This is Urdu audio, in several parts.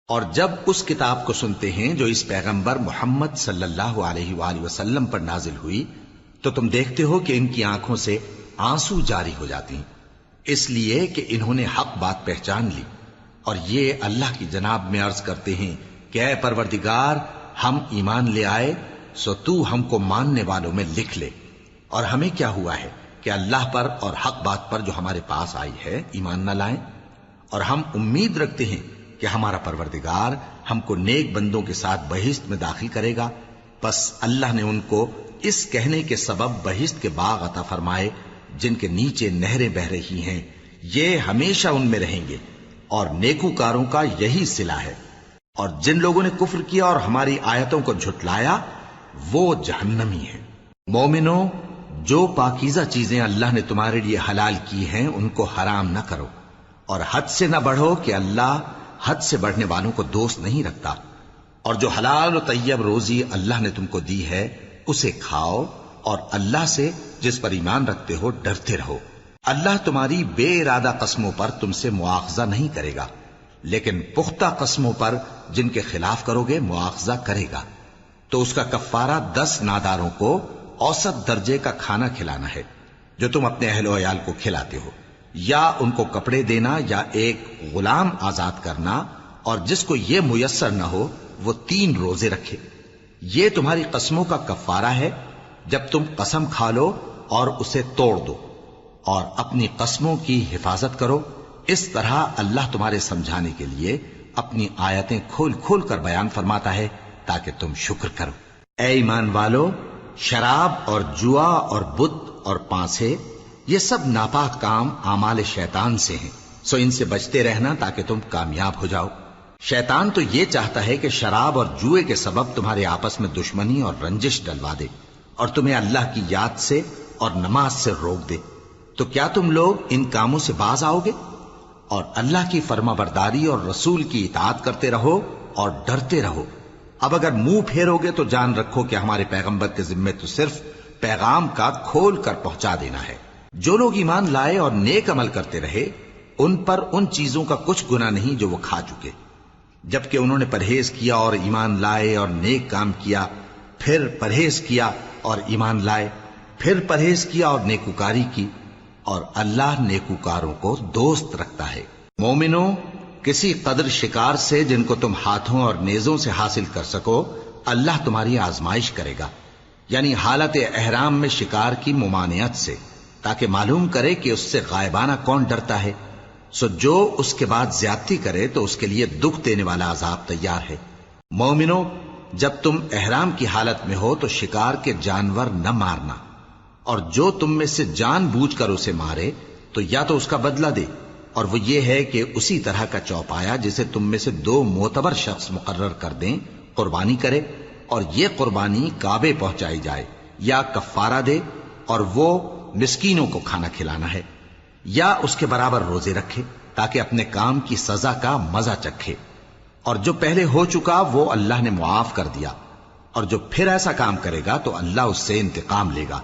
اور جب اس کتاب کو سنتے ہیں جو اس پیغمبر محمد صلی اللہ علیہ وآلہ وسلم پر نازل ہوئی تو تم دیکھتے ہو کہ ان کی آنکھوں سے آنسو جاری ہو جاتی ہیں، اس لیے کہ انہوں نے حق بات پہچان لی، اور یہ اللہ کی جناب میں عرض کرتے ہیں کہ اے پروردگار، ہم ایمان لے آئے سو تو ہم کو ماننے والوں میں لکھ لے، اور ہمیں کیا ہوا ہے کہ اللہ پر اور حق بات پر جو ہمارے پاس آئی ہے ایمان نہ لائیں، اور ہم امید رکھتے ہیں کہ ہمارا پروردگار ہم کو نیک بندوں کے ساتھ بہشت میں داخل کرے گا۔ بس اللہ نے ان کو اس کہنے کے سبب بہشت کے باغ عطا فرمائے جن کے نیچے نہریں بہ رہی ہیں، یہ ہمیشہ ان میں رہیں گے، اور نیکوکاروں کا یہی صلہ ہے۔ اور جن لوگوں نے کفر کیا اور ہماری آیتوں کو جھٹلایا وہ جہنمی ہیں۔ مومنوں، جو پاکیزہ چیزیں اللہ نے تمہارے لیے حلال کی ہیں ان کو حرام نہ کرو، اور حد سے نہ بڑھو کہ اللہ حد سے بڑھنے والوں کو دوست نہیں رکھتا، اور جو حلال و طیب روزی اللہ نے تم کو دی ہے اسے کھاؤ، اور اللہ سے جس پر ایمان رکھتے ہو ڈرتے رہو۔ اللہ تمہاری بے ارادہ قسموں پر تم سے مواخذہ نہیں کرے گا، لیکن پختہ قسموں پر جن کے خلاف کرو گے مواخذہ کرے گا، تو اس کا کفارہ 10 ناداروں کو اوسط درجے کا کھانا کھلانا ہے جو تم اپنے اہل و عیال کو کھلاتے ہو، یا ان کو کپڑے دینا، یا ایک غلام آزاد کرنا، اور جس کو یہ میسر نہ ہو وہ 3 روزے رکھے۔ یہ تمہاری قسموں کا کفارہ ہے جب تم قسم کھا لو اور اسے توڑ دو، اور اپنی قسموں کی حفاظت کرو۔ اس طرح اللہ تمہارے سمجھانے کے لیے اپنی آیتیں کھول کھول کر بیان فرماتا ہے تاکہ تم شکر کرو۔ اے ایمان والو، شراب اور جوا اور بت اور پانسے، یہ سب ناپاک کام اعمال شیطان سے ہیں، سو ان سے بچتے رہنا تاکہ تم کامیاب ہو جاؤ۔ شیطان تو یہ چاہتا ہے کہ شراب اور جوئے کے سبب تمہارے آپس میں دشمنی اور رنجش ڈلوا دے، اور تمہیں اللہ کی یاد سے اور نماز سے روک دے۔ تو کیا تم لوگ ان کاموں سے باز آؤ گے؟ اور اللہ کی فرما برداری اور رسول کی اطاعت کرتے رہو اور ڈرتے رہو۔ اب اگر منہ پھیرو گے تو جان رکھو کہ ہمارے پیغمبر کے ذمے تو صرف پیغام کا کھول کر پہنچا دینا ہے۔ جو لوگ ایمان لائے اور نیک عمل کرتے رہے ان پر ان چیزوں کا کچھ گناہ نہیں جو وہ کھا چکے، جبکہ انہوں نے پرہیز کیا اور ایمان لائے اور نیک کام کیا، پھر پرہیز کیا اور ایمان لائے، پھر پرہیز کیا اور نیکوکاری کی، اور اللہ نیکوکاروں کو دوست رکھتا ہے۔ مومنوں، کسی قدر شکار سے جن کو تم ہاتھوں اور نیزوں سے حاصل کر سکو اللہ تمہاری آزمائش کرے گا، یعنی حالت احرام میں شکار کی ممانعت سے، تاکہ معلوم کرے کہ اس سے غائبانہ کون ڈرتا ہے، سو جو اس کے بعد زیادتی کرے تو اس کے لیے دکھ دینے والا عذاب تیار ہے۔ مومنوں، جب تم احرام کی حالت میں ہو تو شکار کے جانور نہ مارنا، اور جو تم میں سے جان بوجھ کر اسے مارے تو یا تو اس کا بدلہ دے، اور وہ یہ ہے کہ اسی طرح کا چوپایا جسے تم میں سے 2 معتبر شخص مقرر کر دیں قربانی کرے، اور یہ قربانی کعبے پہنچائی جائے، یا کفارہ دے اور وہ مسکینوں کو کھانا کھلانا ہے، یا اس کے برابر روزے رکھے تاکہ اپنے کام کی سزا کا مزہ چکھے، اور جو پہلے ہو چکا وہ اللہ نے معاف کر دیا، اور جو پھر ایسا کام کرے گا تو اللہ اس سے انتقام لے گا،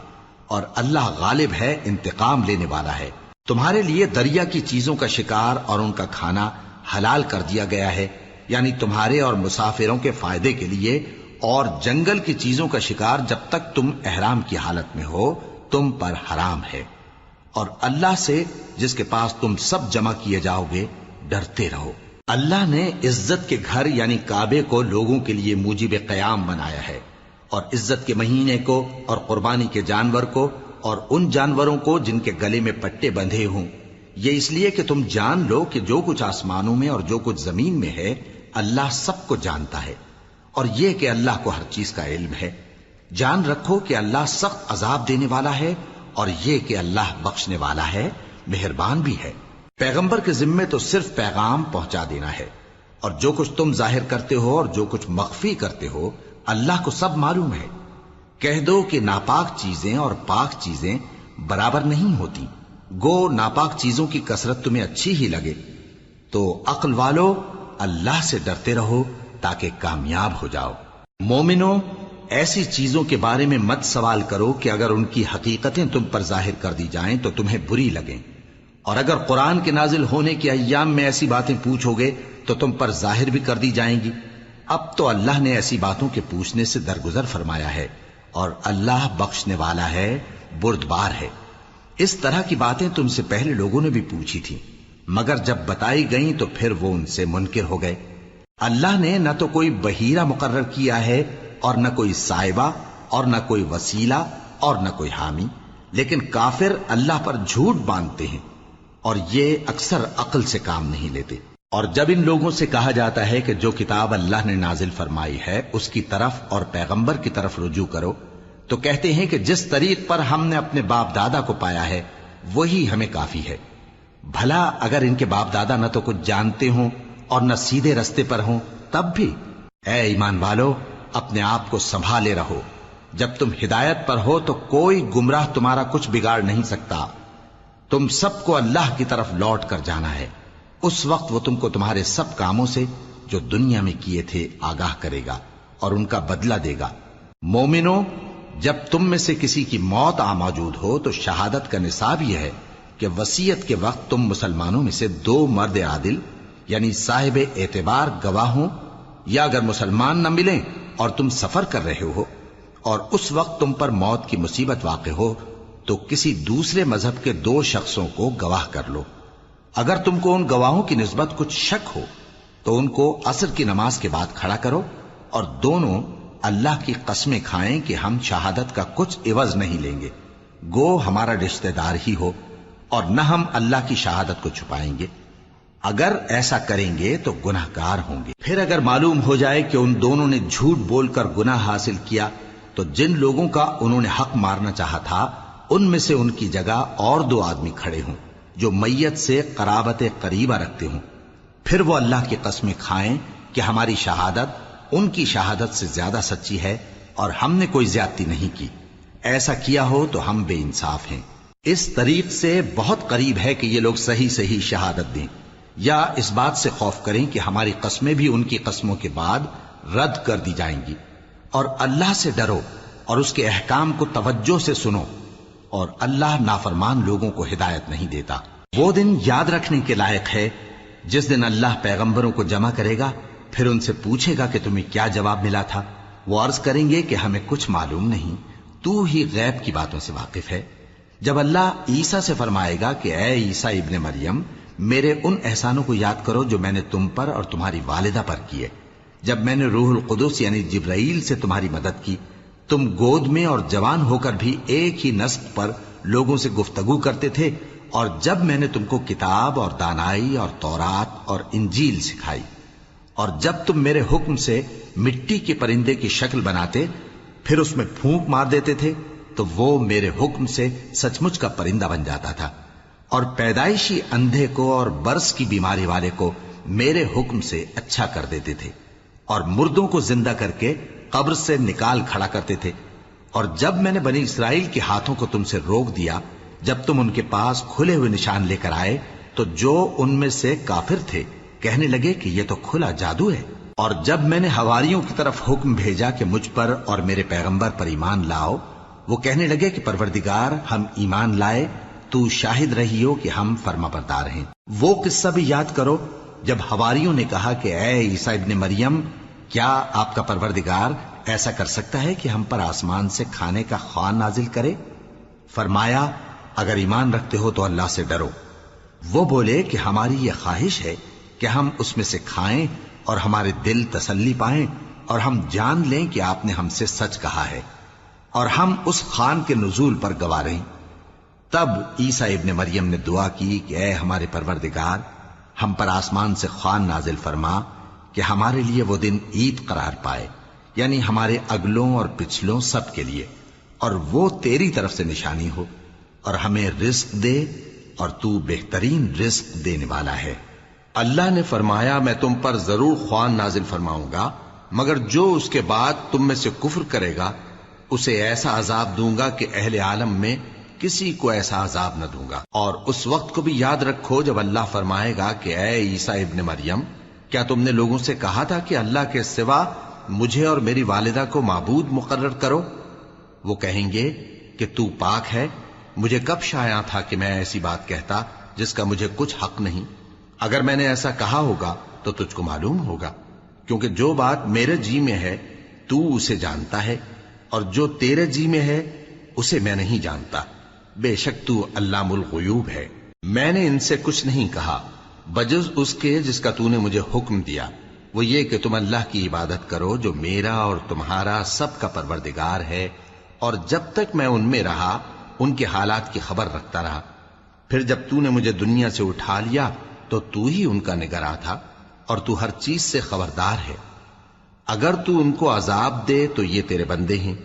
اور اللہ غالب ہے، انتقام لینے والا ہے۔ تمہارے لیے دریا کی چیزوں کا شکار اور ان کا کھانا حلال کر دیا گیا ہے، یعنی تمہارے اور مسافروں کے فائدے کے لیے، اور جنگل کی چیزوں کا شکار جب تک تم احرام کی حالت میں ہو تم پر حرام ہے، اور اللہ سے جس کے پاس تم سب جمع کیے جاؤ گے ڈرتے رہو۔ اللہ نے عزت کے گھر یعنی کعبے کو لوگوں کے لیے موجب قیام بنایا ہے، اور عزت کے مہینے کو اور قربانی کے جانور کو اور ان جانوروں کو جن کے گلے میں پٹے بندھے ہوں، یہ اس لیے کہ تم جان لو کہ جو کچھ آسمانوں میں اور جو کچھ زمین میں ہے اللہ سب کو جانتا ہے، اور یہ کہ اللہ کو ہر چیز کا علم ہے۔ جان رکھو کہ اللہ سخت عذاب دینے والا ہے، اور یہ کہ اللہ بخشنے والا ہے، مہربان بھی ہے۔ پیغمبر کے ذمے تو صرف پیغام پہنچا دینا ہے، اور جو کچھ تم ظاہر کرتے ہو اور جو کچھ مخفی کرتے ہو اللہ کو سب معلوم ہے۔ کہہ دو کہ ناپاک چیزیں اور پاک چیزیں برابر نہیں ہوتی، گو ناپاک چیزوں کی کثرت تمہیں اچھی ہی لگے، تو عقل والو اللہ سے ڈرتے رہو تاکہ کامیاب ہو جاؤ۔ مومنوں، ایسی چیزوں کے بارے میں مت سوال کرو کہ اگر ان کی حقیقتیں تم پر ظاہر کر دی جائیں تو تمہیں بری لگیں، اور اگر قرآن کے نازل ہونے کے ایام میں ایسی باتیں پوچھو گے تو تم پر ظاہر بھی کر دی جائیں گی۔ اب تو اللہ نے ایسی باتوں کے پوچھنے سے درگزر فرمایا ہے، اور اللہ بخشنے والا ہے، بردبار ہے۔ اس طرح کی باتیں تم سے پہلے لوگوں نے بھی پوچھی تھی، مگر جب بتائی گئیں تو پھر وہ ان سے منکر ہو گئے۔ اللہ نے نہ تو کوئی بحیرہ مقرر کیا ہے، اور نہ کوئی سائبہ، اور نہ کوئی وسیلہ، اور نہ کوئی حامی، لیکن کافر اللہ پر جھوٹ باندھتے ہیں، اور یہ اکثر عقل سے کام نہیں لیتے۔ اور جب ان لوگوں سے کہا جاتا ہے کہ جو کتاب اللہ نے نازل فرمائی ہے اس کی طرف اور پیغمبر کی طرف رجوع کرو، تو کہتے ہیں کہ جس طریق پر ہم نے اپنے باپ دادا کو پایا ہے وہی ہمیں کافی ہے۔ بھلا اگر ان کے باپ دادا نہ تو کچھ جانتے ہوں اور نہ سیدھے رستے پر ہوں تب بھی؟ اے ایمان والو، اپنے آپ کو سنبھالے رہو، جب تم ہدایت پر ہو تو کوئی گمراہ تمہارا کچھ بگاڑ نہیں سکتا۔ تم سب کو اللہ کی طرف لوٹ کر جانا ہے، اس وقت وہ تم کو تمہارے سب کاموں سے جو دنیا میں کیے تھے آگاہ کرے گا اور ان کا بدلہ دے گا۔ مومنو، جب تم میں سے کسی کی موت آ موجود ہو تو شہادت کا نصاب یہ ہے کہ وصیت کے وقت تم مسلمانوں میں سے 2 مرد عادل یعنی صاحب اعتبار گواہ ہوں، یا اگر مسلمان نہ ملیں اور تم سفر کر رہے ہو اور اس وقت تم پر موت کی مصیبت واقع ہو تو کسی دوسرے مذہب کے 2 شخصوں کو گواہ کر لو۔ اگر تم کو ان گواہوں کی نسبت کچھ شک ہو تو ان کو عصر کی نماز کے بعد کھڑا کرو، اور دونوں اللہ کی قسمیں کھائیں کہ ہم شہادت کا کچھ عوض نہیں لیں گے، گو ہمارا رشتہ دار ہی ہو، اور نہ ہم اللہ کی شہادت کو چھپائیں گے۔ اگر ایسا کریں گے تو گناہ گار ہوں گے۔ پھر اگر معلوم ہو جائے کہ ان دونوں نے جھوٹ بول کر گناہ حاصل کیا تو جن لوگوں کا انہوں نے حق مارنا چاہا تھا ان میں سے ان کی جگہ اور 2 آدمی کھڑے ہوں جو میت سے قرابت قریبہ رکھتے ہوں، پھر وہ اللہ کی قسمیں کھائیں کہ ہماری شہادت ان کی شہادت سے زیادہ سچی ہے اور ہم نے کوئی زیادتی نہیں کی۔ ایسا کیا ہو تو ہم بے انصاف ہیں۔ اس طریق سے بہت قریب ہے کہ یہ لوگ صحیح صحیح شہادت دیں، یا اس بات سے خوف کریں کہ ہماری قسمیں بھی ان کی قسموں کے بعد رد کر دی جائیں گی۔ اور اللہ سے ڈرو اور اس کے احکام کو توجہ سے سنو، اور اللہ نافرمان لوگوں کو ہدایت نہیں دیتا۔ وہ دن یاد رکھنے کے لائق ہے جس دن اللہ پیغمبروں کو جمع کرے گا، پھر ان سے پوچھے گا کہ تمہیں کیا جواب ملا تھا۔ وہ عرض کریں گے کہ ہمیں کچھ معلوم نہیں، تو ہی غیب کی باتوں سے واقف ہے۔ جب اللہ عیسیٰ سے فرمائے گا کہ اے عیسیٰ ابن مریم، میرے ان احسانوں کو یاد کرو جو میں نے تم پر اور تمہاری والدہ پر کیے، جب میں نے روح القدس یعنی جبرائیل سے تمہاری مدد کی، تم گود میں اور جوان ہو کر بھی ایک ہی نسق پر لوگوں سے گفتگو کرتے تھے، اور جب میں نے تم کو کتاب اور دانائی اور تورات اور انجیل سکھائی، اور جب تم میرے حکم سے مٹی کے پرندے کی شکل بناتے پھر اس میں پھونک مار دیتے تھے تو وہ میرے حکم سے سچ مچ کا پرندہ بن جاتا تھا، اور پیدائشی اندھے کو اور برس کی بیماری والے کو میرے حکم سے اچھا کر دیتے تھے، اور مردوں کو زندہ کر کے قبر سے نکال کھڑا کرتے تھے۔ اور جب میں نے بنی اسرائیل کے ہاتھوں کو تم سے روک دیا جب تم ان کے پاس کھلے ہوئے نشان لے کر آئے تو جو ان میں سے کافر تھے کہنے لگے کہ یہ تو کھلا جادو ہے۔ اور جب میں نے حواریوں کی طرف حکم بھیجا کہ مجھ پر اور میرے پیغمبر پر ایمان لاؤ، وہ کہنے لگے کہ پروردگار، ہم ایمان لائے، تو شاہد رہی ہو کہ ہم فرما بردار ہیں۔ وہ قصہ بھی یاد کرو جب حواریوں نے کہا کہ اے عیسیٰ ابن مریم، کیا آپ کا پروردگار ایسا کر سکتا ہے کہ ہم پر آسمان سے کھانے کا خوان نازل کرے؟ فرمایا، اگر ایمان رکھتے ہو تو اللہ سے ڈرو۔ وہ بولے کہ ہماری یہ خواہش ہے کہ ہم اس میں سے کھائیں اور ہمارے دل تسلی پائیں اور ہم جان لیں کہ آپ نے ہم سے سچ کہا ہے، اور ہم اس خوان کے نزول پر گواہ رہیں۔ تب عیسیٰ ابن مریم نے دعا کی کہ اے ہمارے پروردگار، ہم پر آسمان سے خوان نازل فرما کہ ہمارے لیے وہ دن عید قرار پائے، یعنی ہمارے اگلوں اور پچھلوں سب کے لیے، اور وہ تیری طرف سے نشانی ہو، اور ہمیں رزق دے، اور تو بہترین رزق دینے والا ہے۔ اللہ نے فرمایا، میں تم پر ضرور خوان نازل فرماؤں گا، مگر جو اس کے بعد تم میں سے کفر کرے گا اسے ایسا عذاب دوں گا کہ اہل عالم میں کسی کو ایسا عذاب نہ دوں گا۔ اور اس وقت کو بھی یاد رکھو جب اللہ فرمائے گا کہ اے عیسیٰ ابن مریم، کیا تم نے لوگوں سے کہا تھا کہ اللہ کے سوا مجھے اور میری والدہ کو معبود مقرر کرو؟ وہ کہیں گے کہ تو پاک ہے، مجھے کب شایع تھا کہ میں ایسی بات کہتا جس کا مجھے کچھ حق نہیں۔ اگر میں نے ایسا کہا ہوگا تو تجھ کو معلوم ہوگا، کیونکہ جو بات میرے جی میں ہے تو اسے جانتا ہے، اور جو تیرے جی میں ہے اسے میں نہیں جانتا۔ بے شک تو علام الغیوب ہے۔ میں نے ان سے کچھ نہیں کہا بجز اس کے جس کا تو نے مجھے حکم دیا، وہ یہ کہ تم اللہ کی عبادت کرو جو میرا اور تمہارا سب کا پروردگار ہے، اور جب تک میں ان میں رہا ان کے حالات کی خبر رکھتا رہا۔ پھر جب تو نے مجھے دنیا سے اٹھا لیا تو تو ہی ان کا نگراں تھا، اور تو ہر چیز سے خبردار ہے۔ اگر تو ان کو عذاب دے تو یہ تیرے بندے ہیں،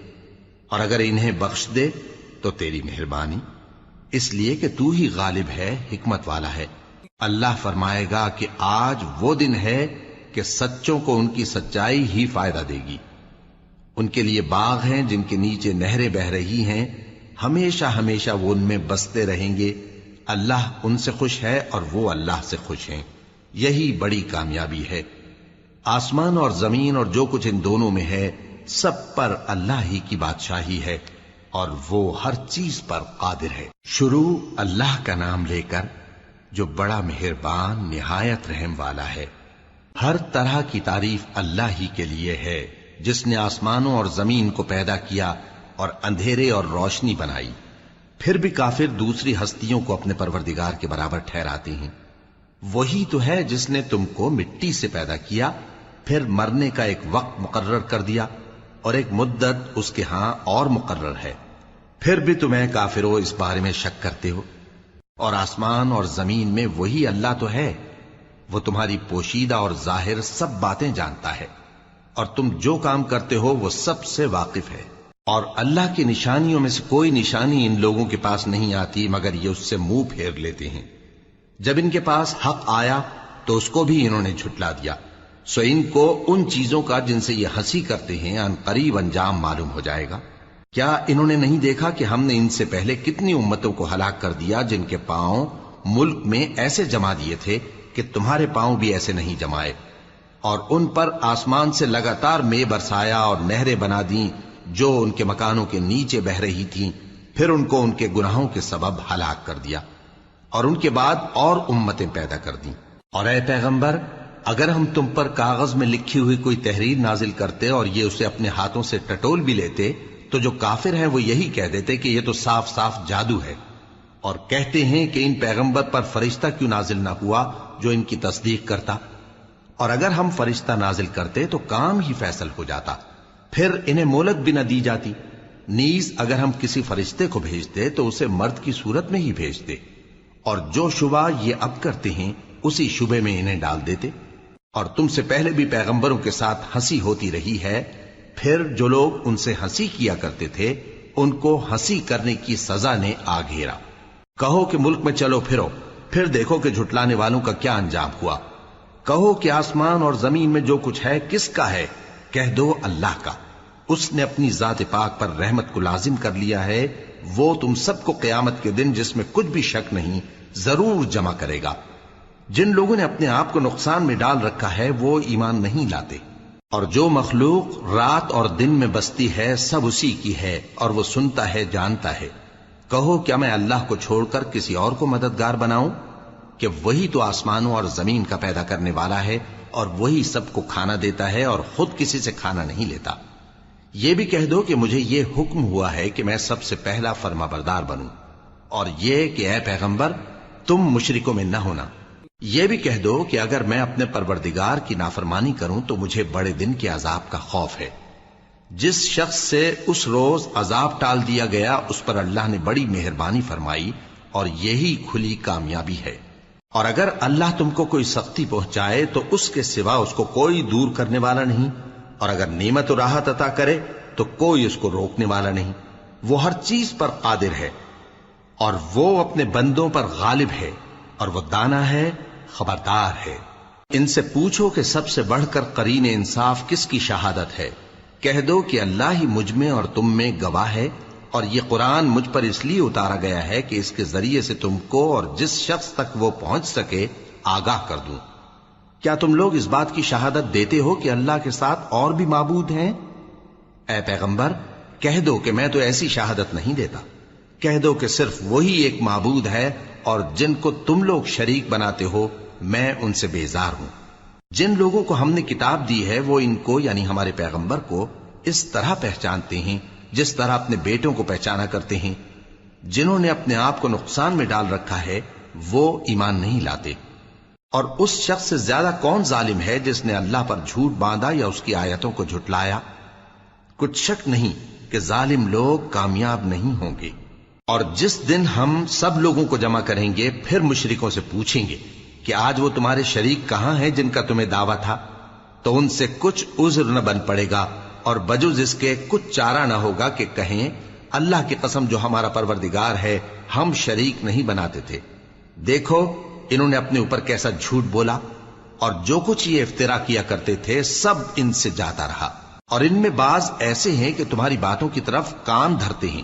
اور اگر انہیں بخش دے تو تیری مہربانی، اس لیے کہ تو ہی غالب ہے، حکمت والا ہے۔ اللہ فرمائے گا کہ آج وہ دن ہے کہ سچوں کو ان کی سچائی ہی فائدہ دے گی۔ ان کے لیے باغ ہیں جن کے نیچے نہریں بہ رہی ہیں، ہمیشہ ہمیشہ وہ ان میں بستے رہیں گے۔ اللہ ان سے خوش ہے اور وہ اللہ سے خوش ہیں، یہی بڑی کامیابی ہے۔ آسمان اور زمین اور جو کچھ ان دونوں میں ہے سب پر اللہ ہی کی بادشاہی ہے، اور وہ ہر چیز پر قادر ہے۔ شروع اللہ کا نام لے کر جو بڑا مہربان نہایت رحم والا ہے۔ ہر طرح کی تعریف اللہ ہی کے لیے ہے، جس نے آسمانوں اور زمین کو پیدا کیا اور اندھیرے اور روشنی بنائی۔ پھر بھی کافر دوسری ہستیوں کو اپنے پروردگار کے برابر ٹھہراتے ہیں۔ وہی تو ہے جس نے تم کو مٹی سے پیدا کیا، پھر مرنے کا ایک وقت مقرر کر دیا، اور ایک مدت اس کے ہاں اور مقرر ہے۔ پھر بھی تمہیں کافروں اس بارے میں شک کرتے ہو، اور آسمان اور زمین میں وہی اللہ تو ہے، وہ تمہاری پوشیدہ اور ظاہر سب باتیں جانتا ہے، اور تم جو کام کرتے ہو وہ سب سے واقف ہے۔ اور اللہ کی نشانیوں میں سے کوئی نشانی ان لوگوں کے پاس نہیں آتی مگر یہ اس سے منہ پھیر لیتے ہیں۔ جب ان کے پاس حق آیا تو اس کو بھی انہوں نے جھٹلا دیا، سو ان کو ان چیزوں کا جن سے یہ ہنسی کرتے ہیں ان قریب انجام معلوم ہو جائے گا۔ کیا انہوں نے نہیں دیکھا کہ ہم نے ان سے پہلے کتنی امتوں کو ہلاک کر دیا جن کے پاؤں ملک میں ایسے جما دیے تھے کہ تمہارے پاؤں بھی ایسے نہیں جمائے، اور ان پر آسمان سے لگاتار مے برسایا اور نہریں بنا دیں جو ان کے مکانوں کے نیچے بہ رہی تھیں، پھر ان کو ان کے گناہوں کے سبب ہلاک کر دیا، اور ان کے بعد اور امتیں پیدا کر دیں۔ اور اے پیغمبر، اگر ہم تم پر کاغذ میں لکھی ہوئی کوئی تحریر نازل کرتے اور یہ اسے اپنے ہاتھوں سے ٹٹول بھی لیتے تو جو کافر ہیں وہ یہی کہہ دیتے کہ یہ تو صاف صاف جادو ہے، اور کہتے ہیں کہ ان پیغمبر پر فرشتہ کیوں نازل نہ ہوا جو ان کی تصدیق کرتا، اور اگر ہم فرشتہ نازل کرتے تو کام ہی فیصل ہو جاتا، پھر انہیں مہلت بھی نہ دی جاتی۔ نیز اگر ہم کسی فرشتے کو بھیجتے تو اسے مرد کی صورت میں ہی بھیجتے، اور جو شبہ یہ اب کرتے ہیں اسی شبے میں انہیں ڈال دیتے۔ اور تم سے پہلے بھی پیغمبروں کے ساتھ ہنسی ہوتی رہی ہے، پھر جو لوگ ان سے ہنسی کیا کرتے تھے ان کو ہنسی کرنے کی سزا نے آ گھیرا۔ کہو کہ ملک میں چلو پھرو، پھر دیکھو کہ جھٹلانے والوں کا کیا انجام ہوا۔ کہو کہ آسمان اور زمین میں جو کچھ ہے کس کا ہے؟ کہہ دو اللہ کا۔ اس نے اپنی ذات پاک پر رحمت کو لازم کر لیا ہے، وہ تم سب کو قیامت کے دن جس میں کچھ بھی شک نہیں ضرور جمع کرے گا۔ جن لوگوں نے اپنے آپ کو نقصان میں ڈال رکھا ہے وہ ایمان نہیں لاتے، اور جو مخلوق رات اور دن میں بستی ہے سب اسی کی ہے، اور وہ سنتا ہے جانتا ہے۔ کہو کیا میں اللہ کو چھوڑ کر کسی اور کو مددگار بناؤں کہ وہی تو آسمانوں اور زمین کا پیدا کرنے والا ہے، اور وہی سب کو کھانا دیتا ہے اور خود کسی سے کھانا نہیں لیتا۔ یہ بھی کہہ دو کہ مجھے یہ حکم ہوا ہے کہ میں سب سے پہلا فرما بردار بنوں، اور یہ کہ اے پیغمبر تم مشرکوں میں نہ ہونا۔ یہ بھی کہہ دو کہ اگر میں اپنے پروردگار کی نافرمانی کروں تو مجھے بڑے دن کے عذاب کا خوف ہے۔ جس شخص سے اس روز عذاب ٹال دیا گیا اس پر اللہ نے بڑی مہربانی فرمائی، اور یہی کھلی کامیابی ہے۔ اور اگر اللہ تم کو کوئی سختی پہنچائے تو اس کے سوا اس کو کوئی دور کرنے والا نہیں، اور اگر نعمت و راحت عطا کرے تو کوئی اس کو روکنے والا نہیں۔ وہ ہر چیز پر قادر ہے، اور وہ اپنے بندوں پر غالب ہے، اور وہ دانا ہے، خبردار ہے۔ ان سے پوچھو کہ سب سے بڑھ کر قرین انصاف کس کی شہادت ہے؟ کہہ دو کہ اللہ ہی مجھ میں اور تم میں گواہ ہے، اور یہ قرآن مجھ پر اس لیے اتارا گیا ہے کہ اس کے ذریعے سے تم کو اور جس شخص تک وہ پہنچ سکے آگاہ کر دوں۔ کیا تم لوگ اس بات کی شہادت دیتے ہو کہ اللہ کے ساتھ اور بھی معبود ہیں؟ اے پیغمبر کہہ دو کہ میں تو ایسی شہادت نہیں دیتا۔ کہہ دو کہ صرف وہی ایک معبود ہے، اور جن کو تم لوگ شریک بناتے ہو میں ان سے بیزار ہوں۔ جن لوگوں کو ہم نے کتاب دی ہے وہ ان کو یعنی ہمارے پیغمبر کو اس طرح پہچانتے ہیں جس طرح اپنے بیٹوں کو پہچانا کرتے ہیں۔ جنہوں نے اپنے آپ کو نقصان میں ڈال رکھا ہے وہ ایمان نہیں لاتے۔ اور اس شخص سے زیادہ کون ظالم ہے جس نے اللہ پر جھوٹ باندھا یا اس کی آیتوں کو جھٹلایا؟ کچھ شک نہیں کہ ظالم لوگ کامیاب نہیں ہوں گے۔ اور جس دن ہم سب لوگوں کو جمع کریں گے پھر مشرکوں سے پوچھیں گے کہ آج وہ تمہارے شریک کہاں ہیں جن کا تمہیں دعویٰ تھا؟ تو ان سے کچھ عذر نہ بن پڑے گا اور بجز اس کے کچھ چارہ نہ ہوگا کہ کہیں اللہ کی قسم جو ہمارا پروردگار ہے ہم شریک نہیں بناتے تھے۔ دیکھو انہوں نے اپنے اوپر کیسا جھوٹ بولا، اور جو کچھ یہ افترا کیا کرتے تھے سب ان سے جاتا رہا۔ اور ان میں بعض ایسے ہیں کہ تمہاری باتوں کی طرف کان دھرتے ہیں،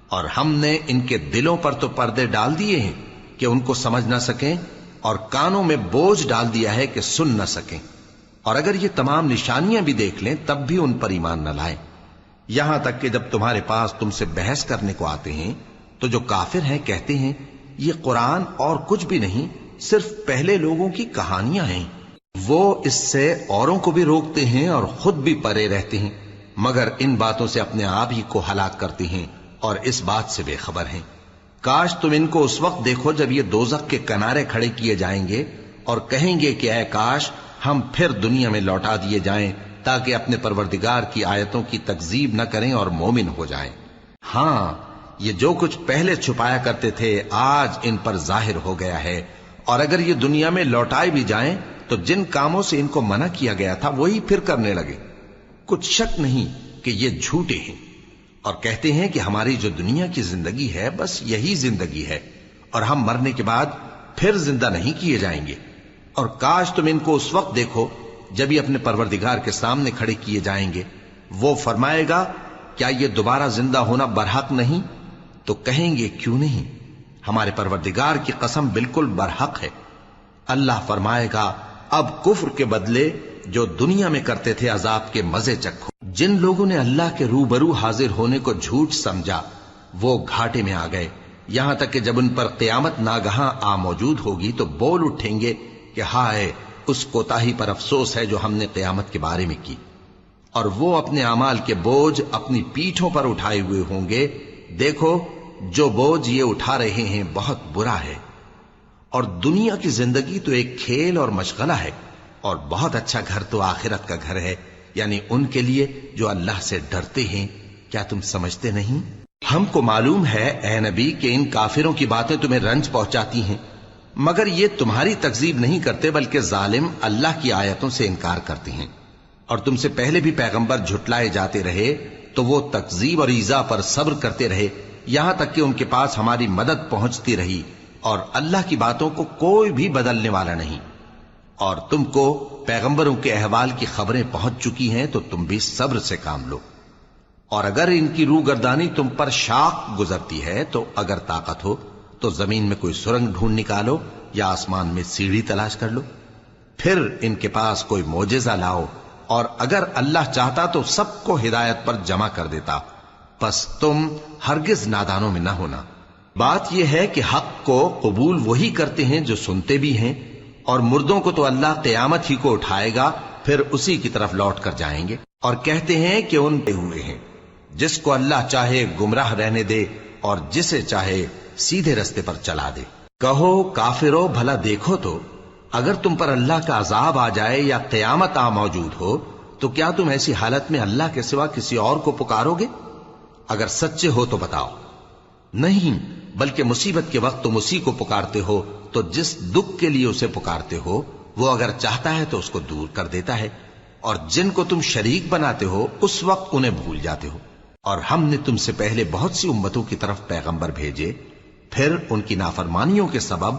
اور ہم نے ان کے دلوں پر تو پردے ڈال دیے ہیں کہ ان کو سمجھ نہ سکیں، اور کانوں میں بوجھ ڈال دیا ہے کہ سن نہ سکیں، اور اگر یہ تمام نشانیاں بھی دیکھ لیں تب بھی ان پر ایمان نہ لائیں۔ یہاں تک کہ جب تمہارے پاس تم سے بحث کرنے کو آتے ہیں تو جو کافر ہیں کہتے ہیں یہ قرآن اور کچھ بھی نہیں، صرف پہلے لوگوں کی کہانیاں ہیں۔ وہ اس سے اوروں کو بھی روکتے ہیں اور خود بھی پرے رہتے ہیں، مگر ان باتوں سے اپنے آپ ہی کو ہلاک کرتے ہیں اور اس بات سے بے خبر ہیں۔ کاش تم ان کو اس وقت دیکھو جب یہ دوزخ کے کنارے کھڑے کیے جائیں گے اور کہیں گے کہ اے کاش ہم پھر دنیا میں لوٹا دیے جائیں تاکہ اپنے پروردگار کی آیتوں کی تکذیب نہ کریں اور مومن ہو جائیں۔ ہاں، یہ جو کچھ پہلے چھپایا کرتے تھے آج ان پر ظاہر ہو گیا ہے، اور اگر یہ دنیا میں لوٹائے بھی جائیں تو جن کاموں سے ان کو منع کیا گیا تھا وہی پھر کرنے لگے۔ کچھ شک نہیں کہ یہ جھوٹے ہیں، اور کہتے ہیں کہ ہماری جو دنیا کی زندگی ہے بس یہی زندگی ہے، اور ہم مرنے کے بعد پھر زندہ نہیں کیے جائیں گے۔ اور کاش تم ان کو اس وقت دیکھو جب یہ اپنے پروردگار کے سامنے کھڑے کیے جائیں گے، وہ فرمائے گا کیا یہ دوبارہ زندہ ہونا برحق نہیں؟ تو کہیں گے کیوں نہیں، ہمارے پروردگار کی قسم بالکل برحق ہے۔ اللہ فرمائے گا اب کفر کے بدلے جو دنیا میں کرتے تھے عذاب کے مزے چکھو۔ جن لوگوں نے اللہ کے روبرو حاضر ہونے کو جھوٹ سمجھا وہ گھاٹے میں آ گئے، یہاں تک کہ جب ان پر قیامت ناگہاں آ موجود ہوگی تو بول اٹھیں گے کہ ہائے اس کوتاہی پر افسوس ہے جو ہم نے قیامت کے بارے میں کی، اور وہ اپنے اعمال کے بوجھ اپنی پیٹھوں پر اٹھائے ہوئے ہوں گے۔ دیکھو جو بوجھ یہ اٹھا رہے ہیں بہت برا ہے، اور دنیا کی زندگی تو ایک کھیل اور مشغلہ ہے، اور بہت اچھا گھر تو آخرت کا گھر ہے، یعنی ان کے لیے جو اللہ سے ڈرتے ہیں۔ کیا تم سمجھتے نہیں؟ ہم کو معلوم ہے اے نبی کہ ان کافروں کی باتیں تمہیں رنج پہنچاتی ہیں، مگر یہ تمہاری تکذیب نہیں کرتے بلکہ ظالم اللہ کی آیتوں سے انکار کرتے ہیں۔ اور تم سے پہلے بھی پیغمبر جھٹلائے جاتے رہے تو وہ تکذیب اور ایذا پر صبر کرتے رہے، یہاں تک کہ ان کے پاس ہماری مدد پہنچتی رہی، اور اللہ کی باتوں کو کوئی بھی بدلنے والا نہیں۔ اور تم کو پیغمبروں کے احوال کی خبریں پہنچ چکی ہیں تو تم بھی صبر سے کام لو۔ اور اگر ان کی روگردانی تم پر شاق گزرتی ہے تو اگر طاقت ہو تو زمین میں کوئی سرنگ ڈھونڈ نکالو یا آسمان میں سیڑھی تلاش کر لو، پھر ان کے پاس کوئی معجزہ لاؤ، اور اگر اللہ چاہتا تو سب کو ہدایت پر جمع کر دیتا، پس تم ہرگز نادانوں میں نہ ہونا۔ بات یہ ہے کہ حق کو قبول وہی کرتے ہیں جو سنتے بھی ہیں، اور مردوں کو تو اللہ قیامت ہی کو اٹھائے گا، پھر اسی کی طرف لوٹ کر جائیں گے۔ اور کہتے ہیں کہ ان پہ ہوئے ہیں، جس کو اللہ چاہے گمراہ رہنے دے اور جسے چاہے سیدھے رستے پر چلا دے۔ کہو کافرو بھلا دیکھو تو اگر تم پر اللہ کا عذاب آ جائے یا قیامت آ موجود ہو تو کیا تم ایسی حالت میں اللہ کے سوا کسی اور کو پکارو گے؟ اگر سچے ہو تو بتاؤ۔ نہیں، بلکہ مصیبت کے وقت تم اسی کو پکارتے ہو، تو جس دکھ کے لیے اسے پکارتے ہو وہ اگر چاہتا ہے تو اس کو دور کر دیتا ہے، اور جن کو تم شریک بناتے ہو اس وقت انہیں بھول جاتے ہو۔ اور ہم نے تم سے پہلے بہت سی امتوں کی طرف پیغمبر بھیجے، پھر ان کی نافرمانیوں کے سبب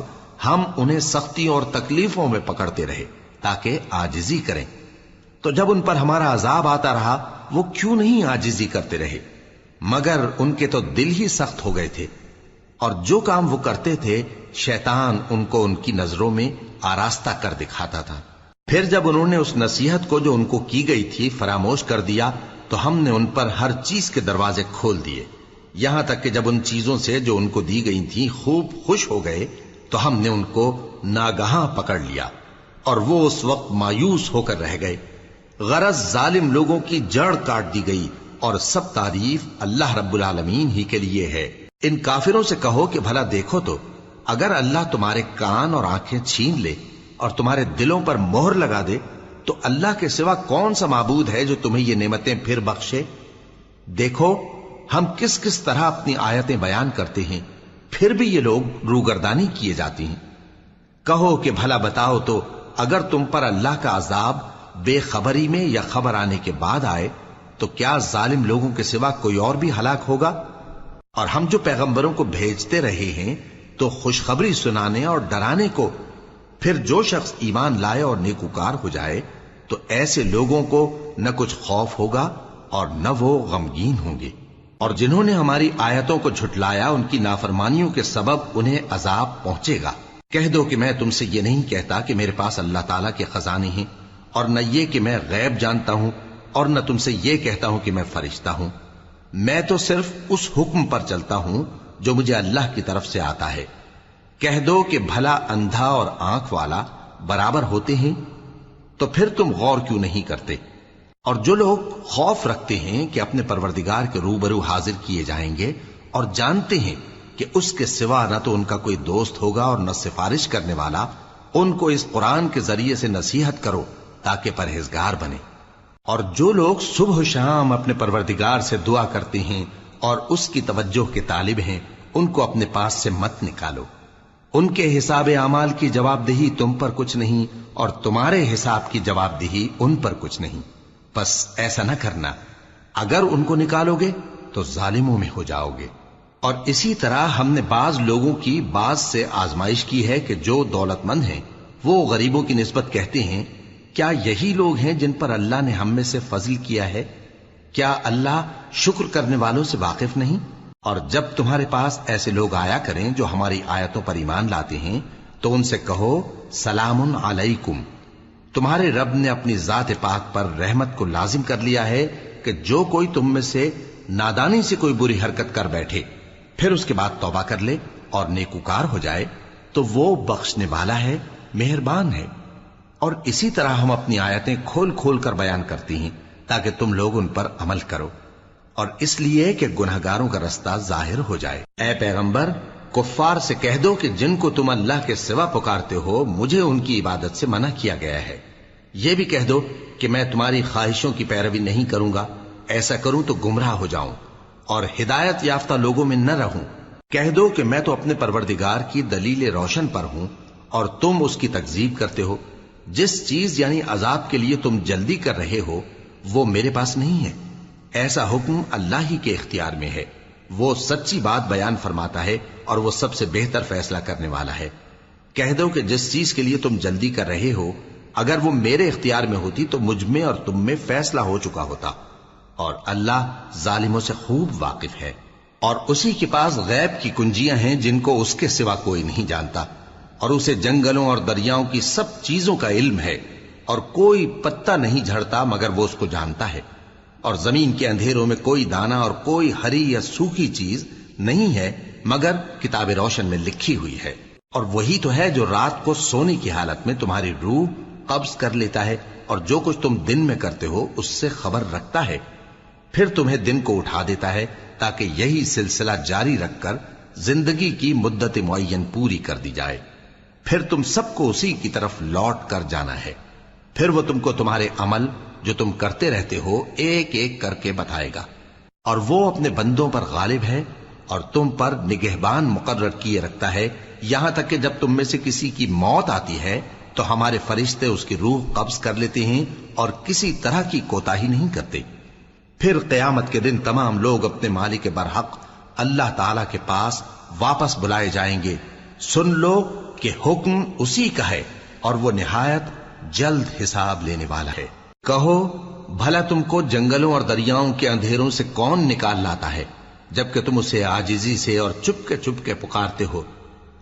ہم انہیں سختیوں اور تکلیفوں میں پکڑتے رہے تاکہ عاجزی کریں۔ تو جب ان پر ہمارا عذاب آتا رہا وہ کیوں نہیں عاجزی کرتے رہے، مگر ان کے تو دل ہی سخت ہو گئے تھے، اور جو کام وہ کرتے تھے شیطان ان کو ان کی نظروں میں آراستہ کر دکھاتا تھا۔ پھر جب انہوں نے اس نصیحت کو جو ان کو کی گئی تھی فراموش کر دیا تو ہم نے ان پر ہر چیز کے دروازے کھول دیے، یہاں تک کہ جب ان چیزوں سے جو ان کو دی گئی تھیں خوب خوش ہو گئے تو ہم نے ان کو ناگہاں پکڑ لیا، اور وہ اس وقت مایوس ہو کر رہ گئے۔ غرض ظالم لوگوں کی جڑ کاٹ دی گئی، اور سب تعریف اللہ رب العالمین ہی کے لیے ہے۔ ان کافروں سے کہو کہ بھلا دیکھو تو، اگر اللہ تمہارے کان اور آنکھیں چھین لے اور تمہارے دلوں پر مہر لگا دے تو اللہ کے سوا کون سا معبود ہے جو تمہیں یہ نعمتیں پھر بخشے؟ دیکھو ہم کس کس طرح اپنی آیتیں بیان کرتے ہیں، پھر بھی یہ لوگ روگردانی کیے جاتی ہیں۔ کہو کہ بھلا بتاؤ تو، اگر تم پر اللہ کا عذاب بے خبری میں یا خبر آنے کے بعد آئے تو کیا ظالم لوگوں کے سوا کوئی اور بھی ہلاک ہوگا؟ اور ہم جو پیغمبروں کو بھیجتے رہے ہیں تو خوشخبری سنانے اور ڈرانے کو، پھر جو شخص ایمان لائے اور نیکوکار ہو جائے تو ایسے لوگوں کو نہ کچھ خوف ہوگا اور نہ وہ غمگین ہوں گے۔ اور جنہوں نے ہماری آیتوں کو جھٹلایا ان کی نافرمانیوں کے سبب انہیں عذاب پہنچے گا۔ کہہ دو کہ میں تم سے یہ نہیں کہتا کہ میرے پاس اللہ تعالیٰ کے خزانے ہیں، اور نہ یہ کہ میں غیب جانتا ہوں، اور نہ تم سے یہ کہتا ہوں کہ میں فرشتہ ہوں۔ میں تو صرف اس حکم پر چلتا ہوں جو مجھے اللہ کی طرف سے آتا ہے۔ کہہ دو کہ بھلا اندھا اور آنکھ والا برابر ہوتے ہیں؟ تو پھر تم غور کیوں نہیں کرتے؟ اور جو لوگ خوف رکھتے ہیں کہ اپنے پروردگار کے روبرو حاضر کیے جائیں گے اور جانتے ہیں کہ اس کے سوا نہ تو ان کا کوئی دوست ہوگا اور نہ سفارش کرنے والا، ان کو اس قرآن کے ذریعے سے نصیحت کرو تاکہ پرہیزگار بنے۔ اور جو لوگ صبح و شام اپنے پروردگار سے دعا کرتے ہیں اور اس کی توجہ کے طالب ہیں، ان کو اپنے پاس سے مت نکالو۔ ان کے حساب اعمال کی جواب دہی تم پر کچھ نہیں، اور تمہارے حساب کی جواب دہی ان پر کچھ نہیں۔ بس ایسا نہ کرنا، اگر ان کو نکالو گے تو ظالموں میں ہو جاؤ گے۔ اور اسی طرح ہم نے بعض لوگوں کی بعض سے آزمائش کی ہے کہ جو دولت مند ہیں وہ غریبوں کی نسبت کہتے ہیں کیا یہی لوگ ہیں جن پر اللہ نے ہم میں سے فضل کیا ہے؟ کیا اللہ شکر کرنے والوں سے واقف نہیں؟ اور جب تمہارے پاس ایسے لوگ آیا کریں جو ہماری آیتوں پر ایمان لاتے ہیں تو ان سے کہو سلام علیکم، تمہارے رب نے اپنی ذات پاک پر رحمت کو لازم کر لیا ہے کہ جو کوئی تم میں سے نادانی سے کوئی بری حرکت کر بیٹھے پھر اس کے بعد توبہ کر لے اور نیکوکار ہو جائے تو وہ بخشنے والا ہے، مہربان ہے۔ اور اسی طرح ہم اپنی آیتیں کھول کھول کر بیان کرتی ہیں تاکہ تم لوگ ان پر عمل کرو، اور اس لیے کہ گنہگاروں کا رستہ ظاہر ہو جائے۔ اے پیغمبر، کفار سے کہہ دو کہ جن کو تم اللہ کے سوا پکارتے ہو مجھے ان کی عبادت سے منع کیا گیا ہے۔ یہ بھی کہہ دو کہ میں تمہاری خواہشوں کی پیروی نہیں کروں گا، ایسا کروں تو گمراہ ہو جاؤں اور ہدایت یافتہ لوگوں میں نہ رہوں۔ کہہ دو کہ میں تو اپنے پروردگار کی دلیل روشن پر ہوں اور تم اس کی تکذیب کرتے ہو۔ جس چیز یعنی عذاب کے لیے تم جلدی کر رہے ہو وہ میرے پاس نہیں ہے، ایسا حکم اللہ ہی کے اختیار میں ہے۔ وہ سچی بات بیان فرماتا ہے اور وہ سب سے بہتر فیصلہ کرنے والا ہے۔ کہہ دو کہ جس چیز کے لیے تم جلدی کر رہے ہو اگر وہ میرے اختیار میں ہوتی تو مجھ میں اور تم میں فیصلہ ہو چکا ہوتا، اور اللہ ظالموں سے خوب واقف ہے۔ اور اسی کے پاس غیب کی کنجیاں ہیں جن کو اس کے سوا کوئی نہیں جانتا، اور اسے جنگلوں اور دریاؤں کی سب چیزوں کا علم ہے، اور کوئی پتا نہیں جھڑتا مگر وہ اس کو جانتا ہے، اور زمین کے اندھیروں میں کوئی دانا اور کوئی ہری یا سوکھی چیز نہیں ہے مگر کتاب روشن میں لکھی ہوئی ہے۔ اور وہی تو ہے جو رات کو سونے کی حالت میں تمہاری روح قبض کر لیتا ہے، اور جو کچھ تم دن میں کرتے ہو اس سے خبر رکھتا ہے، پھر تمہیں دن کو اٹھا دیتا ہے تاکہ یہی سلسلہ جاری رکھ کر زندگی کی مدت معین پوری کر دی جائے۔ پھر تم سب کو اسی کی طرف لوٹ کر جانا ہے، پھر وہ تم کو تمہارے عمل جو تم کرتے رہتے ہو ایک ایک کر کے بتائے گا، اور وہ اپنے بندوں پر غالب ہے اور تم پر نگہبان مقرر کیے رکھتا ہے، یہاں تک کہ جب تم میں سے کسی کی موت آتی ہے تو ہمارے فرشتے اس کی روح قبض کر لیتے ہیں اور کسی طرح کی کوتاہی نہیں کرتے۔ پھر قیامت کے دن تمام لوگ اپنے مالک برحق اللہ تعالی کے پاس واپس بلائے جائیں گے۔ سن لو کہ حکم اسی کا ہے اور وہ نہایت جلد حساب لینے والا ہے۔ کہو بھلا تم کو جنگلوں اور دریاؤں کے اندھیروں سے کون نکال لاتا ہے جبکہ تم اسے عاجزی سے اور چپ کے پکارتے ہو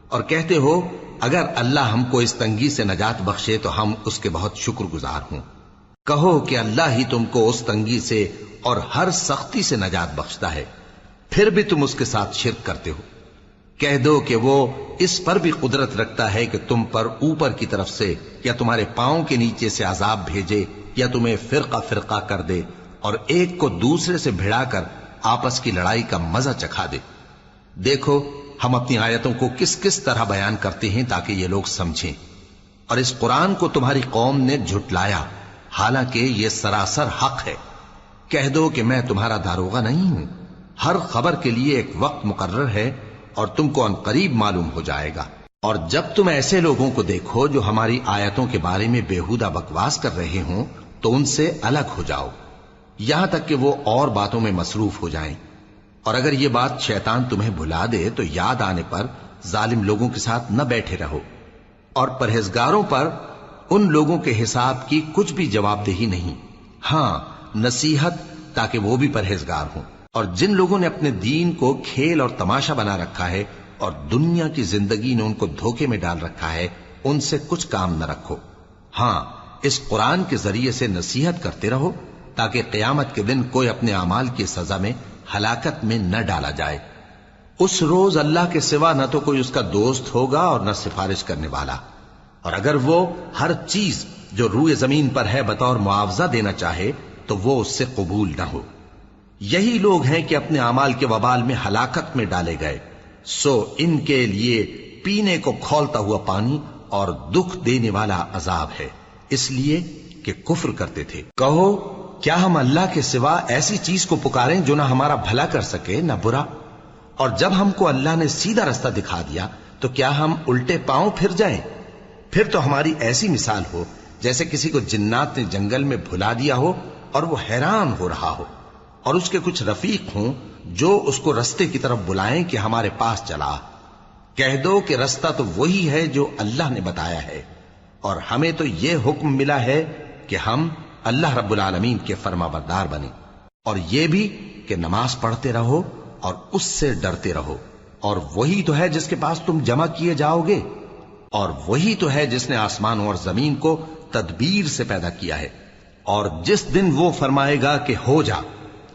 اور کہتے ہو اگر اللہ ہم کو اس تنگی سے نجات بخشے تو ہم اس کے بہت شکر گزار ہوں۔ کہو کہ اللہ ہی تم کو اس تنگی سے اور ہر سختی سے نجات بخشتا ہے، پھر بھی تم اس کے ساتھ شرک کرتے ہو۔ کہہ دو کہ وہ اس پر بھی قدرت رکھتا ہے کہ تم پر اوپر کی طرف سے یا تمہارے پاؤں کے نیچے سے عذاب بھیجے یا تمہیں فرقہ فرقہ کر دے اور ایک کو دوسرے سے بھڑا کر آپس کی لڑائی کا مزہ چکھا دے۔ دیکھو ہم اپنی آیتوں کو کس کس طرح بیان کرتے ہیں تاکہ یہ لوگ سمجھیں، اور اس قرآن کو تمہاری قوم نے جھٹلایا حالانکہ یہ سراسر حق ہے۔ کہہ دو کہ میں تمہارا داروغہ نہیں ہوں، ہر خبر کے لیے ایک وقت مقرر ہے اور تم کو عنقریب معلوم ہو جائے گا۔ اور جب تم ایسے لوگوں کو دیکھو جو ہماری آیتوں کے بارے میں بےہودہ بکواس کر رہے ہوں تو ان سے الگ ہو جاؤ یہاں تک کہ وہ اور باتوں میں مصروف ہو جائیں، اور اگر یہ بات شیطان تمہیں بھلا دے تو یاد آنے پر ظالم لوگوں کے ساتھ نہ بیٹھے رہو، اور پرہیزگاروں پر ان لوگوں کے حساب کی کچھ بھی جواب دہی نہیں، ہاں نصیحت تاکہ وہ بھی پرہیزگار ہوں۔ اور جن لوگوں نے اپنے دین کو کھیل اور تماشا بنا رکھا ہے اور دنیا کی زندگی نے ان کو دھوکے میں ڈال رکھا ہے، ان سے کچھ کام نہ رکھو، ہاں اس قرآن کے ذریعے سے نصیحت کرتے رہو تاکہ قیامت کے دن کوئی اپنے اعمال کی سزا میں ہلاکت میں نہ ڈالا جائے۔ اس روز اللہ کے سوا نہ تو کوئی اس کا دوست ہوگا اور نہ سفارش کرنے والا، اور اگر وہ ہر چیز جو روئے زمین پر ہے بطور معاوضہ دینا چاہے تو وہ اس سے قبول نہ ہو۔ یہی لوگ ہیں کہ اپنے اعمال کے وبال میں ہلاکت میں ڈالے گئے، سو ان کے لیے پینے کو کھولتا ہوا پانی اور دکھ دینے والا عذاب ہے، اس لیے کہ کفر کرتے تھے۔ کہو کیا ہم اللہ کے سوا ایسی چیز کو پکاریں جو نہ ہمارا بھلا کر سکے نہ برا؟ اور جب ہم کو اللہ نے سیدھا رستہ دکھا دیا تو کیا ہم الٹے پاؤں پھر جائیں؟ پھر تو ہماری ایسی مثال ہو جیسے کسی کو جنات نے جنگل میں بھلا دیا ہو اور وہ حیران ہو رہا ہو، اور اس کے کچھ رفیق ہوں جو اس کو رستے کی طرف بلائیں کہ ہمارے پاس چلا۔ کہہ دو کہ رستہ تو وہی ہے جو اللہ نے بتایا ہے، اور ہمیں تو یہ حکم ملا ہے کہ ہم اللہ رب العالمین کے فرما بردار بنیں، اور یہ بھی کہ نماز پڑھتے رہو اور اس سے ڈرتے رہو، اور وہی تو ہے جس کے پاس تم جمع کیے جاؤ گے، اور وہی تو ہے جس نے آسمانوں اور زمین کو تدبیر سے پیدا کیا ہے، اور جس دن وہ فرمائے گا کہ ہو جا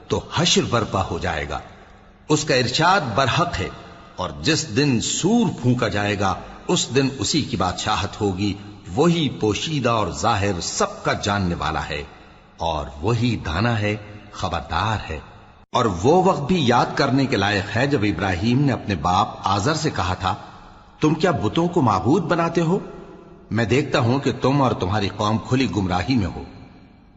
تو حشر برپا ہو جائے گا، اس کا ارشاد برحق ہے، اور جس دن سور پھونکا جائے گا اس دن اسی کی بادشاہت ہوگی، وہی پوشیدہ اور ظاہر سب کا جاننے والا ہے، اور وہی دانا ہے خبردار ہے۔ اور وہ وقت بھی یاد کرنے کے لائق ہے جب ابراہیم نے اپنے باپ آزر سے کہا تھا، تم کیا بتوں کو معبود بناتے ہو؟ میں دیکھتا ہوں کہ تم اور تمہاری قوم کھلی گمراہی میں ہو۔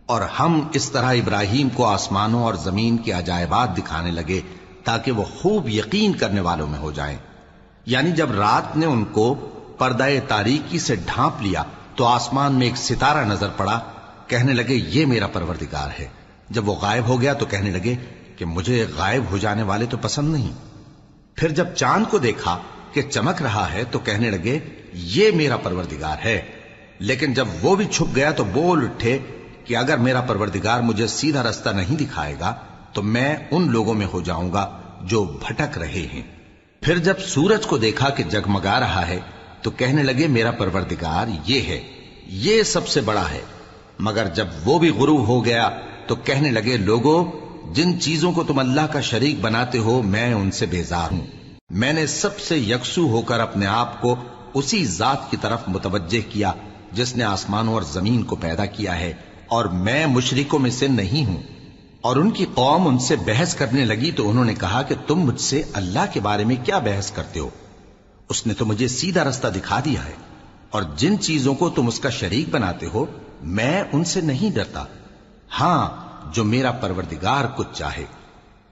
اور ہم اس طرح ابراہیم کو آسمانوں اور زمین کے عجائبات دکھانے لگے تاکہ وہ خوب یقین کرنے والوں میں ہو جائیں۔ یعنی جب رات نے ان کو پردہ تاریکی سے ڈھانپ لیا تو آسمان میں ایک ستارہ نظر پڑا، کہنے لگے یہ میرا پروردگار ہے۔ جب وہ غائب ہو گیا تو کہنے لگے کہ مجھے غائب ہو جانے والے تو پسند نہیں۔ پھر جب چاند کو دیکھا کہ چمک رہا ہے تو کہنے لگے یہ میرا پروردگار ہے۔ لیکن جب وہ بھی چھپ گیا تو بول اٹھے کہ اگر میرا پروردگار مجھے سیدھا رستہ نہیں دکھائے گا تو میں ان لوگوں میں ہو جاؤں گا جو بھٹک رہے ہیں۔ پھر جب سورج کو دیکھا کہ جگمگا رہا ہے تو کہنے لگے میرا پروردگار یہ ہے، یہ سب سے بڑا ہے۔ مگر جب وہ بھی غروب ہو گیا تو کہنے لگے لوگو جن چیزوں کو تم اللہ کا شریک بناتے ہو میں ان سے بیزار ہوں۔ میں نے سب سے یکسو ہو کر اپنے آپ کو اسی ذات کی طرف متوجہ کیا جس نے آسمانوں اور زمین کو پیدا کیا ہے، اور میں مشرکوں میں سے نہیں ہوں۔ اور ان کی قوم ان سے بحث کرنے لگی تو انہوں نے کہا کہ تم مجھ سے اللہ کے بارے میں کیا بحث کرتے ہو؟ اس نے تو مجھے سیدھا رستہ دکھا دیا ہے، اور جن چیزوں کو تم اس کا شریک بناتے ہو میں ان سے نہیں ڈرتا، ہاں جو میرا پروردگار کچھ چاہے۔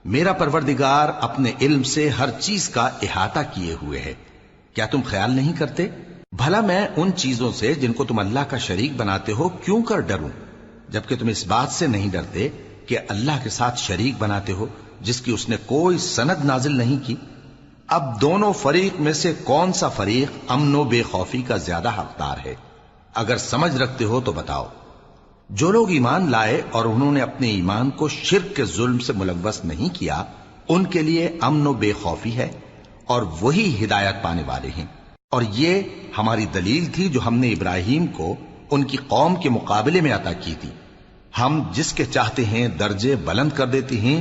میرا پروردگار اپنے علم سے ہر چیز کا احاطہ کیے ہوئے ہے۔ کیا تم خیال نہیں کرتے؟ بھلا میں ان چیزوں سے جن کو تم اللہ کا شریک بناتے ہو کیوں کر ڈروں، جبکہ تم اس بات سے نہیں ڈرتے کہ اللہ کے ساتھ شریک بناتے ہو جس کی اس نے کوئی سند نازل نہیں کی۔ اب دونوں فریق میں سے کون سا فریق امن و بے خوفی کا زیادہ حقدار ہے؟ اگر سمجھ رکھتے ہو تو بتاؤ۔ جو لوگ ایمان لائے اور انہوں نے اپنے ایمان کو شرک کے ظلم سے ملوث نہیں کیا ان کے لیے امن و بے خوفی ہے، اور وہی ہدایت پانے والے ہیں۔ اور یہ ہماری دلیل تھی جو ہم نے ابراہیم کو ان کی قوم کے مقابلے میں عطا کی تھی۔ ہم جس کے چاہتے ہیں درجے بلند کر دیتے ہیں،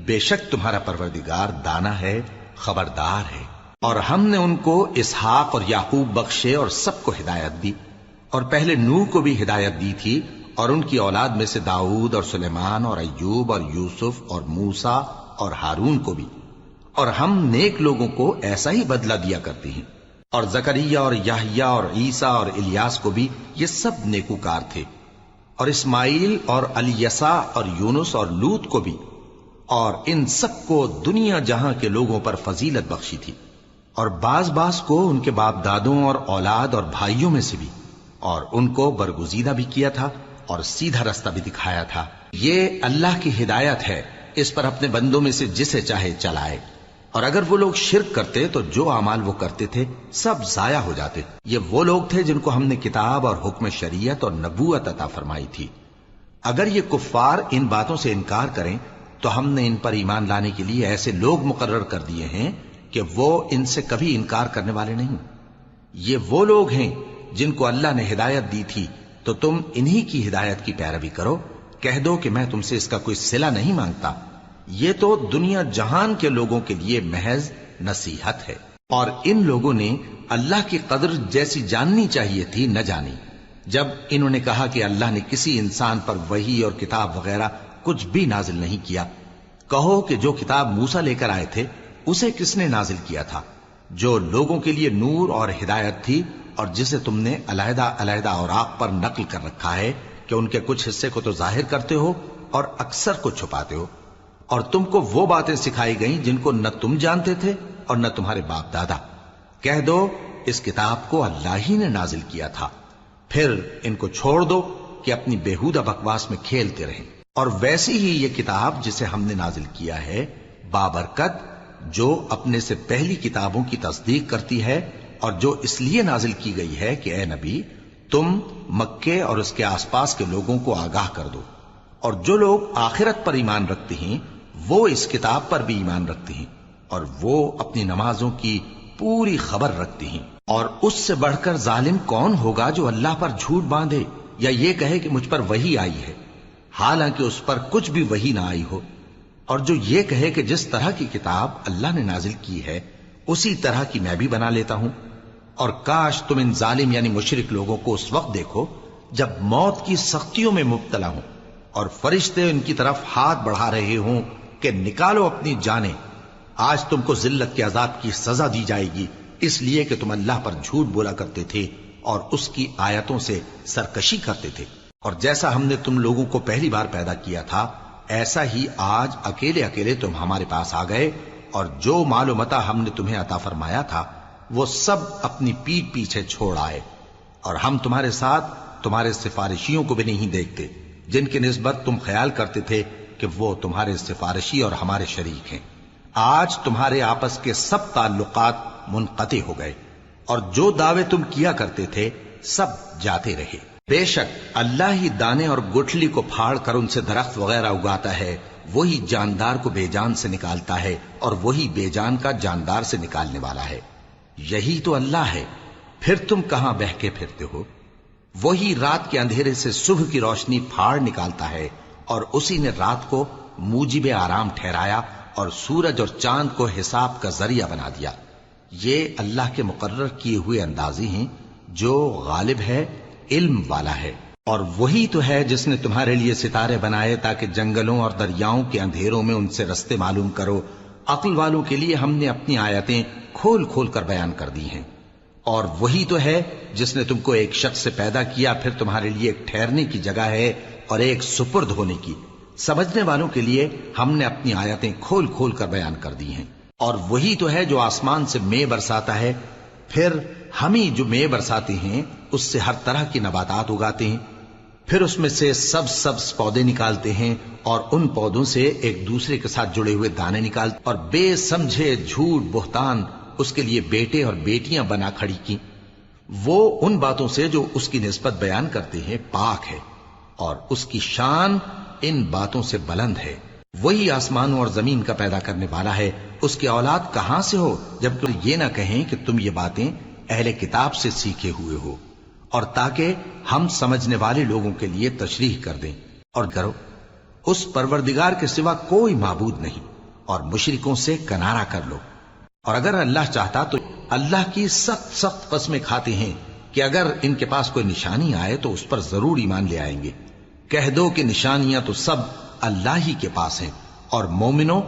بے شک تمہارا پروردگار دانا ہے، خبردار ہے۔ اور ہم نے ان کو اسحاق اور یعقوب بخشے اور سب کو ہدایت دی، اور پہلے نوح کو بھی ہدایت دی تھی، اور ان کی اولاد میں سے داؤد اور سلیمان اور ایوب اور یوسف اور موسیٰ اور ہارون کو بھی، اور ہم نیک لوگوں کو ایسا ہی بدلہ دیا کرتے ہیں۔ اور زکریا اور یحییٰ اور عیسیٰ اور الیاس کو بھی، یہ سب نیکوکار تھے، اور اسماعیل اور الیسع اور یونس اور لوط کو بھی، اور ان سب کو دنیا جہاں کے لوگوں پر فضیلت بخشی تھی، اور بعض کو ان کے باپ دادوں اور اولاد اور بھائیوں میں سے بھی، اور ان کو برگزیدہ بھی کیا تھا اور سیدھا رستہ بھی دکھایا تھا۔ یہ اللہ کی ہدایت ہے، اس پر اپنے بندوں میں سے جسے چاہے چلائے، اور اگر وہ لوگ شرک کرتے تو جو اعمال وہ کرتے تھے سب ضائع ہو جاتے۔ یہ وہ لوگ تھے جن کو ہم نے کتاب اور حکم شریعت اور نبوت عطا فرمائی تھی۔ اگر یہ کفار ان باتوں سے انکار کریں تو ہم نے ان پر ایمان لانے کے لیے ایسے لوگ مقرر کر دیے ہیں کہ وہ ان سے کبھی انکار کرنے والے نہیں۔ یہ وہ لوگ ہیں جن کو اللہ نے ہدایت دی تھی، تو تم انہی کی ہدایت کی پیروی کرو۔ کہہ دو کہ میں تم سے اس کا کوئی صلہ نہیں مانگتا، یہ تو دنیا جہان کے لوگوں کے لیے محض نصیحت ہے۔ اور ان لوگوں نے اللہ کی قدر جیسی جاننی چاہیے تھی نہ جانی، جب انہوں نے کہا کہ اللہ نے کسی انسان پر وحی اور کتاب وغیرہ کچھ بھی نازل نہیں کیا۔ کہو کہ جو کتاب موسیٰ لے کر آئے تھے اسے کس نے نازل کیا تھا؟ جو لوگوں کے لیے نور اور ہدایت تھی، اور جسے تم نے علیحدہ علیحدہ اوراق پر نقل کر رکھا ہے کہ ان کے کچھ حصے کو تو ظاہر کرتے ہو اور اکثر کو چھپاتے ہو۔ اور تم کو وہ باتیں سکھائی گئیں جن کو نہ تم جانتے تھے اور نہ تمہارے باپ دادا۔ کہہ دو اس کتاب کو اللہ ہی نے نازل کیا تھا، پھر ان کو چھوڑ دو کہ اپنی بیہودہ بکواس میں کھیلتے رہیں۔ اور ویسی ہی یہ کتاب جسے ہم نے نازل کیا ہے بابرکت، جو اپنے سے پہلی کتابوں کی تصدیق کرتی ہے، اور جو اس لیے نازل کی گئی ہے کہ اے نبی تم مکے اور اس کے آس پاس کے لوگوں کو آگاہ کر دو، اور جو لوگ آخرت پر ایمان رکھتے ہیں وہ اس کتاب پر بھی ایمان رکھتے ہیں، اور وہ اپنی نمازوں کی پوری خبر رکھتے ہیں۔ اور اس سے بڑھ کر ظالم کون ہوگا جو اللہ پر جھوٹ باندھے یا یہ کہے کہ مجھ پر وحی آئی ہے، حالانکہ اس پر کچھ بھی وحی نہ آئی ہو، اور جو یہ کہے کہ جس طرح کی کتاب اللہ نے نازل کی ہے اسی طرح کی میں بھی بنا لیتا ہوں۔ اور کاش تم ان ظالم یعنی مشرک لوگوں کو اس وقت دیکھو جب موت کی سختیوں میں مبتلا ہوں، اور فرشتے ان کی طرف ہاتھ بڑھا رہے ہوں کہ نکالو اپنی جانیں، آج تم کو ذلت کے عذاب کی سزا دی جائے گی، اس لیے کہ تم اللہ پر جھوٹ بولا کرتے تھے اور اس کی آیتوں سے سرکشی کرتے تھے۔ اور جیسا ہم نے تم لوگوں کو پہلی بار پیدا کیا تھا ایسا ہی آج اکیلے اکیلے تم ہمارے پاس آ گئے، اور جو مال و متاع ہم نے تمہیں عطا فرمایا تھا وہ سب اپنی پیٹھ پیچھے چھوڑ آئے، اور ہم تمہارے ساتھ تمہارے سفارشیوں کو بھی نہیں دیکھتے جن کی نسبت تم خیال کرتے تھے کہ وہ تمہارے سفارشی اور ہمارے شریک ہیں۔ آج تمہارے آپس کے سب تعلقات منقطع ہو گئے، اور جو دعوے تم کیا کرتے تھے سب جاتے رہے۔ بے شک اللہ ہی دانے اور گٹھلی کو پھاڑ کر ان سے درخت وغیرہ اگاتا ہے، وہی جاندار کو بے جان سے نکالتا ہے اور وہی بے جان کا جاندار سے نکالنے والا ہے۔ یہی تو اللہ ہے، پھر تم کہاں بہکے پھرتے ہو؟ وہی رات کے اندھیرے سے صبح کی روشنی پھاڑ نکالتا ہے، اور اسی نے رات کو موجب آرام ٹھہرایا اور سورج اور چاند کو حساب کا ذریعہ بنا دیا۔ یہ اللہ کے مقرر کیے ہوئے اندازے ہیں، جو غالب ہے، علم والا ہے۔ اور وہی تو ہے جس نے تمہارے لیے ستارے بنائے تاکہ جنگلوں اور دریاؤں کے اندھیروں میں ان سے رستے معلوم کرو۔ عقل والوں کے لیے ہم نے اپنی آیتیں کھول کھول کر بیان کر دی ہیں۔ اور وہی تو ہے جس نے تم کو ایک شخص سے پیدا کیا، پھر تمہارے لیے ایک ٹھہرنے کی جگہ ہے اور ایک سپرد ہونے کی۔ سمجھنے والوں کے لیے ہم نے اپنی آیتیں کھول کھول کر بیان کر دی ہیں۔ اور وہی تو ہے جو آسمان سے مے برساتا ہے، پھر ہم ہی جو مے برساتے ہیں اس سے ہر طرح کی نباتات اگاتے ہیں، پھر اس میں سے سبز پودے نکالتے ہیں، اور ان پودوں سے ایک دوسرے کے ساتھ جڑے ہوئے دانے نکالتے، اور بے سمجھے جھوٹ بہتان اس کے لیے بیٹے اور بیٹیاں بنا کھڑی کی۔ وہ ان باتوں سے جو اس کی نسبت بیان کرتے ہیں پاک ہے، اور اس کی شان ان باتوں سے بلند ہے۔ وہی آسمانوں اور زمین کا پیدا کرنے والا ہے، اس کی اولاد کہاں سے ہو جب تم یہ نہ کہیں کہ تم یہ باتیں اہل کتاب سے سیکھے ہوئے ہو، اور تاکہ ہم سمجھنے والے لوگوں کے لیے تشریح کر دیں۔ اور کرو اس پروردگار کے سوا کوئی معبود نہیں، اور مشرکوں سے کنارہ کر لو۔ اور اگر اللہ چاہتا تو اللہ کی سخت سخت قسمیں کھاتے ہیں کہ اگر ان کے پاس کوئی نشانی آئے تو اس پر ضرور ایمان لے آئیں گے۔ کہہ دو کہ نشانیاں تو سب اللہ ہی کے پاس ہیں، اور مومنوں